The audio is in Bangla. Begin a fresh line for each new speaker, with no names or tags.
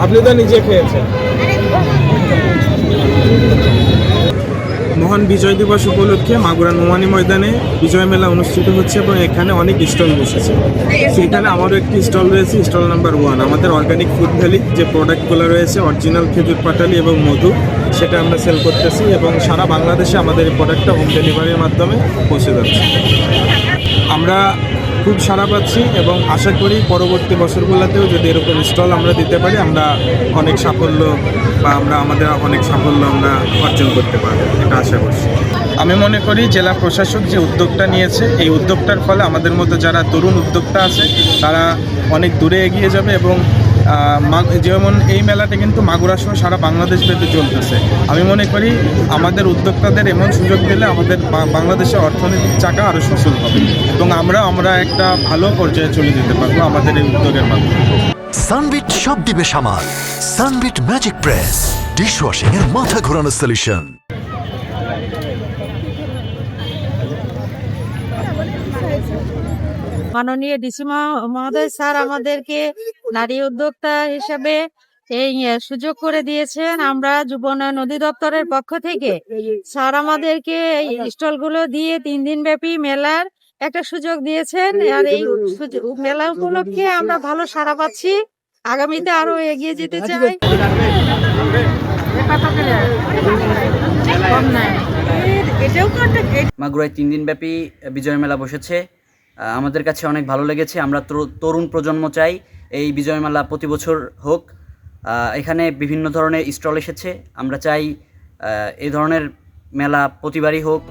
আপনি তো নিজে খেয়েছেন। মহান বিজয় দিবস উপলক্ষে মাগুরা নোমানী ময়দানে বিজয় মেলা অনুষ্ঠিত হচ্ছে এবং এখানে অনেক স্টল বসেছে। সেখানে আমারও একটি স্টল রয়েছে, স্টল নাম্বার 1। আমাদের অর্গানিক ফুড ভ্যালি যে প্রোডাক্টগুলো রয়েছে, অরিজিনাল খেজুর পাটালি এবং মধু, সেটা আমরা সেল করতেছি এবং সারা বাংলাদেশে আমাদের এই প্রোডাক্টটা হোম ডেলিভারির মাধ্যমে পৌঁছে যাচ্ছে। আমরা খুব সাড়া পাচ্ছি এবং আশা করি পরবর্তী বছরগুলোতেও যদি এরকম স্টল আমরা দিতে পারি, আমরা অনেক সাফল্য আমাদের অনেক সাফল্য আমরা অর্জন করতে পারবো, এটা আশা করছি। আমি মনে করি জেলা প্রশাসক যে উদ্যোগটা নিয়েছে, এই উদ্যোগটার ফলে আমাদের মতো যারা তরুণ উদ্যোক্তা আছে তারা অনেক দূরে এগিয়ে যাবে এবং যেমন এই মেলাটা কিন্তু মাগুরা সহ সারা বাংলাদেশ ব্যাপী চলতেছে। আমি মনে করি আমাদের উদ্যোক্তাদের এমন সুযোগ দিলে আমাদের বাংলাদেশের অর্থনৈতিক চাকা আরও সচল হবে এবং আমরা একটা ভালো পর্যায়ে চলে যেতে পারবো আমাদের এই উদ্যোগের মাধ্যমে।
সানবিট সব দিবে সামাল। সানবিট ম্যাজিক প্রেস ডিশওয়াশিং এর মাথা ঘোরানো সলিউশন।
মাননীয় ডিসি মহোদয় স্যার আমাদেরকে নারী উদ্যোক্তা হিসাবে এই সুযোগ করে দিয়েছেন। আমরা যুব উন্নয়ন অধিদপ্তরের পক্ষ থেকে স্যার আমাদেরকে এই স্টলগুলো দিয়ে 3 দিন ব্যাপী মেলার একটা সুযোগ দিয়েছেন। আর এই মেলা উপলক্ষে আমরা ভালো সাড়া পাচ্ছি, আগামীতে আরো এগিয়ে যেতে চাই।
মাগুরায় 3 দিন ব্যাপী বিজয় মেলা বসেছে, আমাদের কাছে অনেক ভালো লেগেছে। আমরা তরুণ প্রজন্ম চাই এই বিজয় মেলা প্রতি বছর হোক। এখানে বিভিন্ন ধরনের স্টল এসেছে, আমরা চাই এই ধরনের মেলা প্রতিবারই হোক।